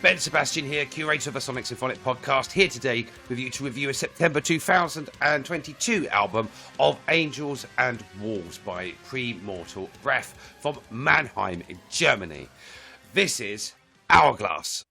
Ben Sebastian here, curator of the Sonic Symphonic podcast, here today with you to review a September 2022 album of Angels and Wolves by Premortal Breath from Mannheim in Germany. This is Hourglass.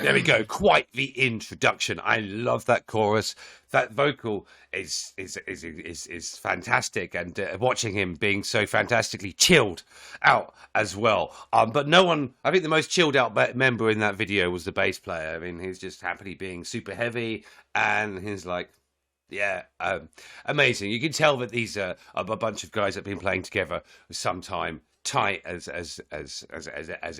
There we go. Quite the introduction. I love that chorus. That vocal is fantastic, and watching him being so fantastically chilled out as well. But no one, I think the most chilled out member in that video was the bass player. I mean, he's just happily being super heavy, and he's like, Yeah, amazing. You can tell that these are a bunch of guys that have been playing together for some time, tight as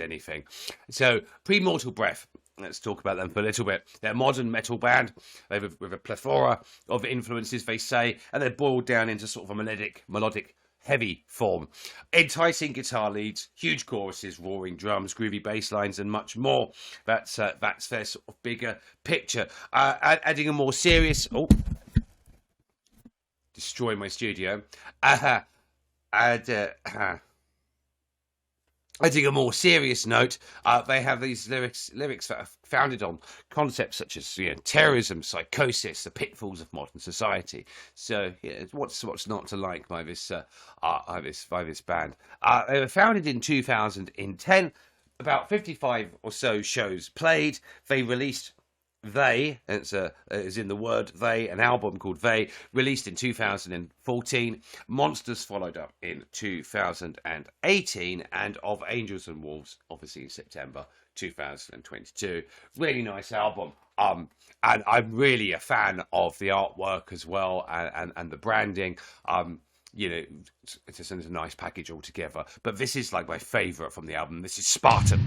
anything. So, Premortal Breath. Let's talk about them for a little bit. They're a modern metal band with a plethora of influences, they say, and they're boiled down into sort of a melodic heavy form. Enticing guitar leads, huge choruses, roaring drums, groovy bass lines, and much more. That's their sort of bigger picture. Adding a more serious... Oh, destroy my studio. Adding a more serious note, they have these lyrics that are founded on concepts such as terrorism, psychosis, the pitfalls of modern society. So, yeah, what's not to like by this band? They were founded in 2010. About 55 or so shows played. They released. As in the word they, an album called They, released in 2014. Monsters followed up in 2018, and Of Angels and Wolves, obviously in September 2022. Really nice album. And I'm really a fan of the artwork as well, and the branding. It's just a nice package altogether. But this is like my favourite from the album. This is Spartan.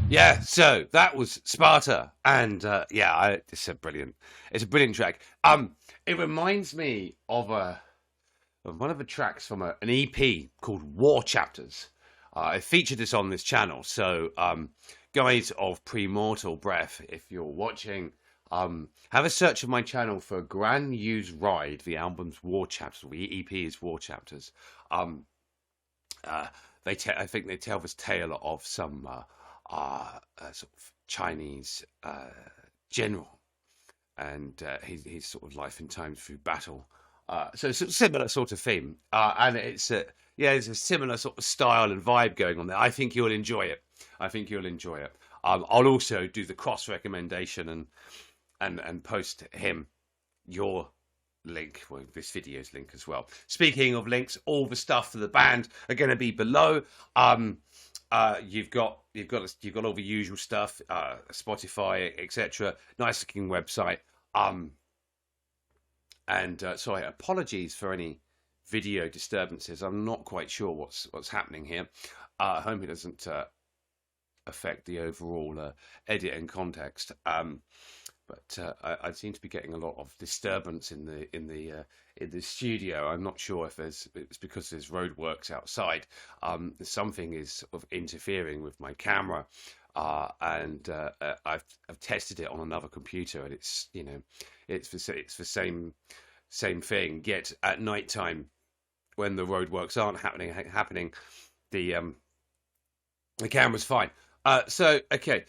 Yeah, so that was Sparta, and it's a brilliant track. It reminds me of one of the tracks from an EP called War Chapters. I featured this on this channel, so guys of Premortal Breath, if you're watching, Have a search of my channel for Grand News Ride, the album's War Chapters, or the EP is War Chapters. I think they tell this tale of some sort of Chinese general and his sort of life and times through battle. So it's a similar sort of theme, and it's a similar sort of style and vibe going on there. I think you'll enjoy it. I'll also do the cross recommendation and post him your link, well, this video's link as well. Speaking of links, all the stuff for the band are going to be below. You've got all the usual stuff, Spotify, etc. Nice looking website. Sorry, apologies for any video disturbances. I'm not quite sure what's happening here. I hope it doesn't affect the overall edit and context. But I seem to be getting a lot of disturbance in the studio. I'm not sure if it's because there's roadworks outside. Something is sort of interfering with my camera, and I've tested it on another computer, and it's the same thing. Yet at night time, when the roadworks aren't happening, the camera's fine. Okay,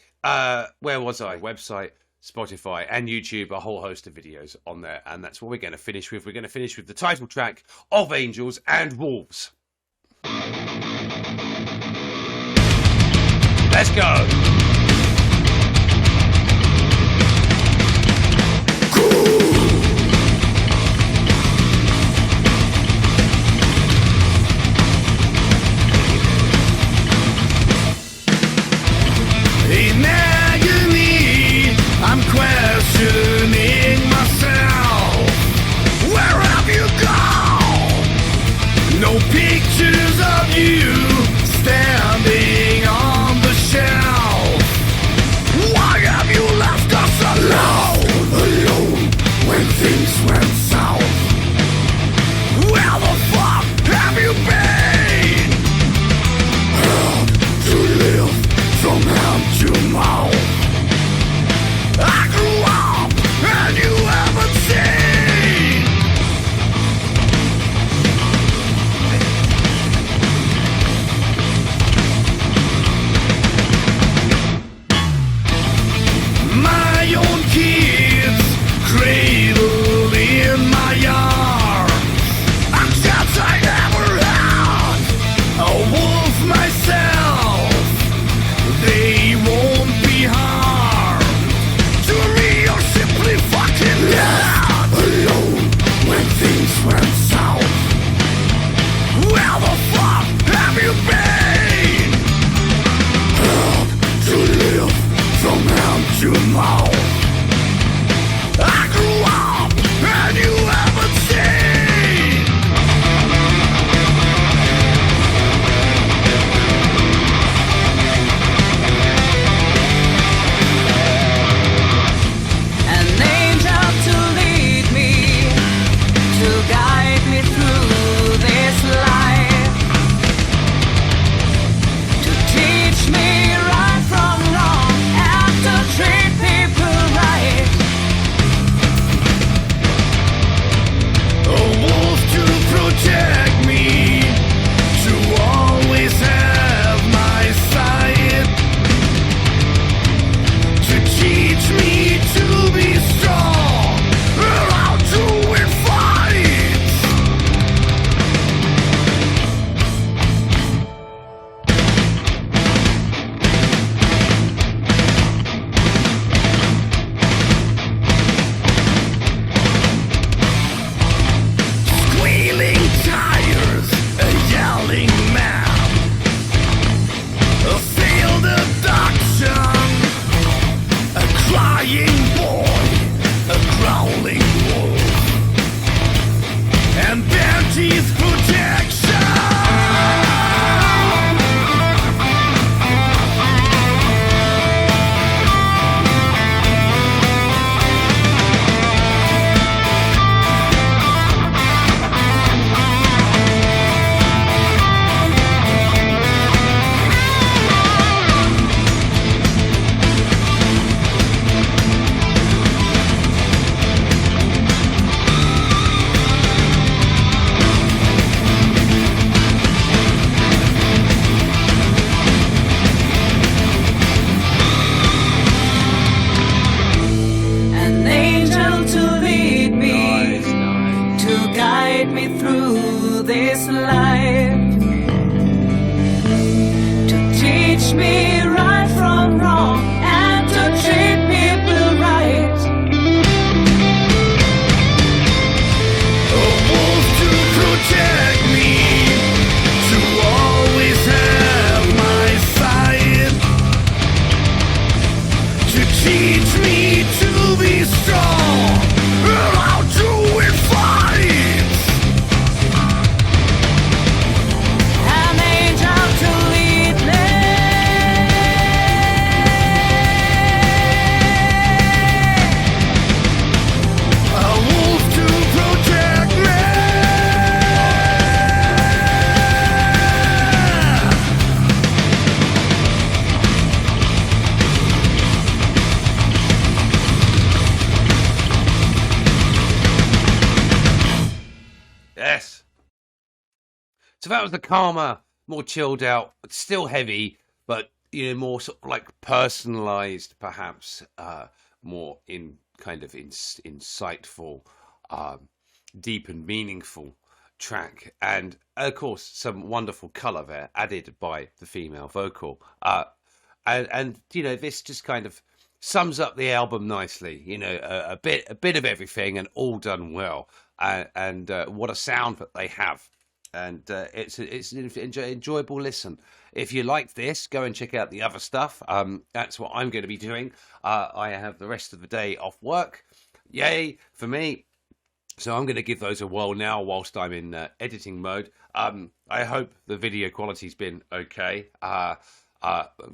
where was I? Website, Spotify, and YouTube, a whole host of videos on there, and that's what we're going to finish with. We're going to finish with the title track of Angels and Wolves. Let's go! I'm questioning myself. Where have you gone? No pictures of you standing on the shelf. Why have you left us alone when things went south? Where the fuck have you been? Hard to live from hand to mouth. I grew up and you haven't seen. this life to teach me right from wrong and to treat people right. A wolf to protect me, to always have my side, to teach me to be strong and how to win fights. An angel to lead me. A wolf to protect me. Yes. So that was the calmer, more chilled out, but still heavy, but more sort of like personalized, perhaps more in kind of insightful, deep and meaningful track, and of course some wonderful color there added by the female vocal. And this just kind of sums up the album nicely. A bit of everything, and all done well. And what a sound that they have. And it's an enjoyable listen. If you liked this, go and check out the other stuff. That's what I'm going to be doing. I have the rest of the day off work. Yay for me. So I'm going to give those a whirl now whilst I'm in editing mode. I hope the video quality's been okay.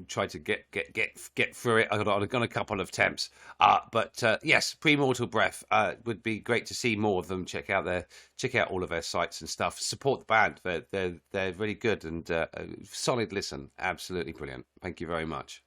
Try to get through it. I've got a couple of attempts, but yes, Premortal Breath would be great to see more of them. Check out all of their sites and stuff. Support the band. They're really good and solid listen. Absolutely brilliant. Thank you very much.